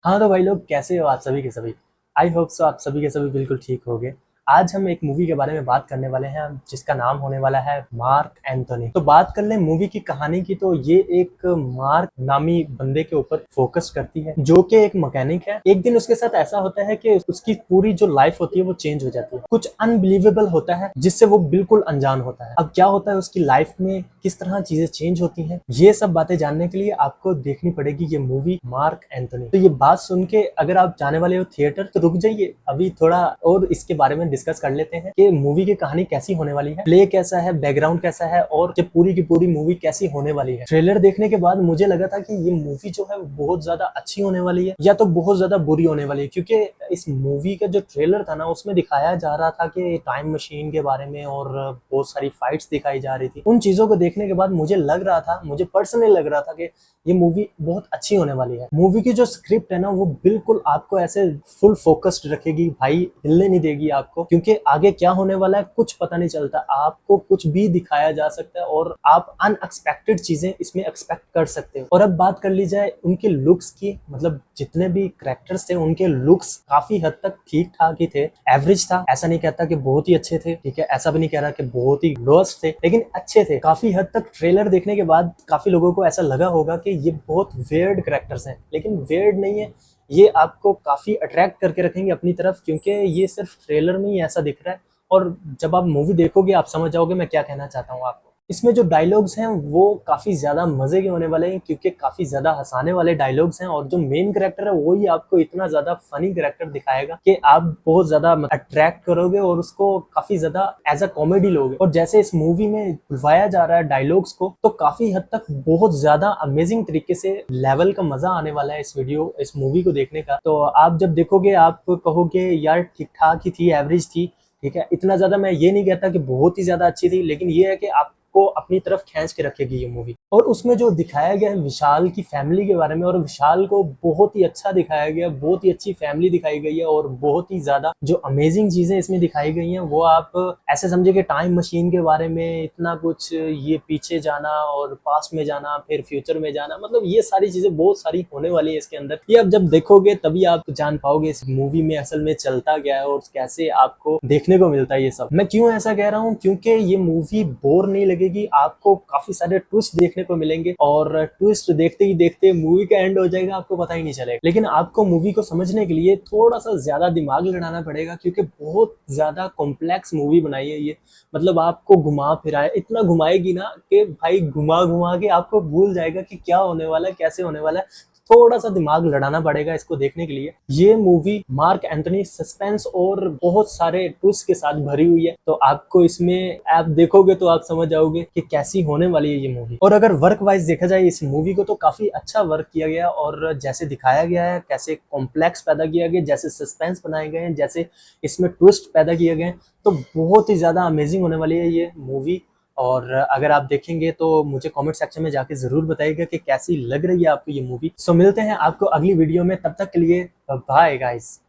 हाँ, तो भाई लोग कैसे हो आप सभी के सभी? आई होप सो आप सभी के सभी बिल्कुल ठीक होंगे। आज हम एक मूवी के बारे में बात करने वाले हैं जिसका नाम होने वाला है मार्क एंथोनी। तो बात कर लें मूवी की कहानी की तो ये एक मार्क नामी बंदे के ऊपर फोकस करती है जो कि एक मैकेनिक है। एक दिन उसके साथ ऐसा होता है कि उसकी पूरी जो लाइफ होती है वो चेंज हो जाती है। कुछ अनबिलीवेबल होता है जिससे वो बिल्कुल अनजान होता है। अब क्या होता है उसकी लाइफ में, किस तरह चीजें चेंज होती हैं, ये सब बातें जानने के लिए आपको देखनी पड़ेगी ये मूवी मार्क एंथोनी। तो ये बात सुन के अगर आप जाने वाले हो थिएटर तो रुक जाइए, अभी थोड़ा और इसके बारे में डिस्कस कर लेते हैं कि मूवी की कहानी कैसी होने वाली है, प्ले कैसा है, बैकग्राउंड कैसा है और ये पूरी की पूरी मूवी कैसी होने वाली है। ट्रेलर देखने के बाद मुझे लगा था कि ये मूवी जो है बहुत ज्यादा अच्छी होने वाली है या तो बहुत ज्यादा बुरी होने वाली है, क्योंकि इस मूवी का जो ट्रेलर था ना उसमें दिखाया जा रहा था कि टाइम मशीन के बारे में और बहुत सारी फाइट्स दिखाई जा रही थी। उन चीजों को देखने के बाद मुझे लग रहा था, मुझे पर्सनली लग रहा था कि ये मूवी बहुत अच्छी होने वाली है। मूवी की जो स्क्रिप्ट है ना वो बिल्कुल आपको ऐसे फुल फोकस्ड रखेगी भाई, हिलने नहीं देगी आपको, क्योंकि आगे क्या होने वाला है कुछ पता नहीं चलता। आपको कुछ भी दिखाया जा सकता है और आप अनएक्सपेक्टेड चीजें इसमें एक्सपेक्ट कर सकते हो। और अब बात कर ली जाए उनके लुक्स की, मतलब जितने भी कैरेक्टर्स थे उनके लुक्स काफी हद तक ठीक ठाक ही थे, एवरेज था। ऐसा नहीं कहता कि बहुत ही अच्छे थे, ठीक है, ऐसा भी नहीं कह रहा कि बहुत ही लोएस्ट थे, लेकिन अच्छे थे काफी हद तक। ट्रेलर देखने के बाद काफी लोगों को ऐसा लगा होगा कि ये बहुत वियर्ड कैरेक्टर्स हैं, लेकिन वियर्ड नहीं है, ये आपको काफी अट्रैक्ट करके रखेंगे अपनी तरफ, क्योंकि ये सिर्फ ट्रेलर में ही ऐसा दिख रहा है। और जब आप मूवी देखोगे आप समझ जाओगे मैं क्या कहना चाहता हूँ आपको। इसमें जो डायलॉग्स हैं वो काफी ज्यादा मजे के होने वाले हैं, क्योंकि काफी ज्यादा हंसाने वाले डायलॉग्स हैं और जो मेन कैरेक्टर है वो ही आपको इतना ज्यादा फनी कैरेक्टर दिखाएगा कि आप बहुत ज्यादा अट्रैक्ट करोगे और उसको काफी ज्यादा एज अ कॉमेडी लोगे। और जैसे इस मूवी में बुलवाया जा रहा है डायलॉग्स को, तो काफी हद तक बहुत ज्यादा अमेजिंग तरीके से लेवल का मजा आने वाला है इस मूवी को देखने का। तो आप जब देखोगे आप कहोगे यार ठीक ठाक ही थी, एवरेज थी, ठीक है, इतना ज्यादा मैं ये नहीं कहता कि बहुत ही ज्यादा अच्छी थी, लेकिन ये है कि आपको अपनी तरफ खींच के रखेगी ये मूवी। और उसमें जो दिखाया गया है विशाल की फैमिली के बारे में, और विशाल को बहुत ही अच्छा दिखाया गया, बहुत ही अच्छी फैमिली दिखाई गई है और बहुत ही ज्यादा जो अमेजिंग चीजें इसमें दिखाई गई हैं वो आप ऐसे समझे कि टाइम मशीन के बारे में इतना कुछ, ये पीछे जाना और पास्ट में जाना फिर फ्यूचर में जाना, मतलब ये सारी चीजें बहुत सारी होने वाली है इसके अंदर। ये आप जब देखोगे तभी आप जान पाओगे इस मूवी में असल में चलता क्या है और कैसे आपको देखने को मिलता है ये सब। मैं क्यों ऐसा कह रहा हूँ, क्योंकि ये मूवी बोर नहीं लगेगी, आपको काफी सारे ट्विस्ट देखने को मिलेंगे और ट्विस्ट देखते ही देखते मूवी का एंड हो जाएगा, आपको पता ही नहीं चलेगा। लेकिन आपको मूवी को समझने के लिए थोड़ा सा ज्यादा दिमाग लड़ाना पड़ेगा, क्योंकि बहुत ज्यादा कॉम्प्लेक्स मूवी बनाई है ये। मतलब आपको घुमा फिराए, इतना घुमाएगी ना कि भाई घुमा घुमा के आपको भूल जाएगा कि क्या होने वाला है, कैसे होने वाला है। थोड़ा सा दिमाग लड़ाना पड़ेगा इसको देखने के लिए। ये मूवी मार्क एंथोनी सस्पेंस और बहुत सारे ट्विस्ट के साथ भरी हुई है, तो आपको इसमें आप देखोगे तो आप समझ जाओगे कि कैसी होने वाली है ये मूवी। और अगर वर्क वाइज देखा जाए इस मूवी को तो काफी अच्छा वर्क किया गया, और जैसे दिखाया गया है, कैसे कॉम्प्लेक्स पैदा किया गया, जैसे सस्पेंस बनाए गए हैं, जैसे इसमें ट्विस्ट पैदा किए गए हैं, तो बहुत ही ज्यादा अमेजिंग होने वाली है ये मूवी। और अगर आप देखेंगे तो मुझे कमेंट सेक्शन में जाके जरूर बताइएगा कि कैसी लग रही है आपको ये मूवी। सो मिलते हैं आपको अगली वीडियो में, तब तक के लिए बाय गाइस।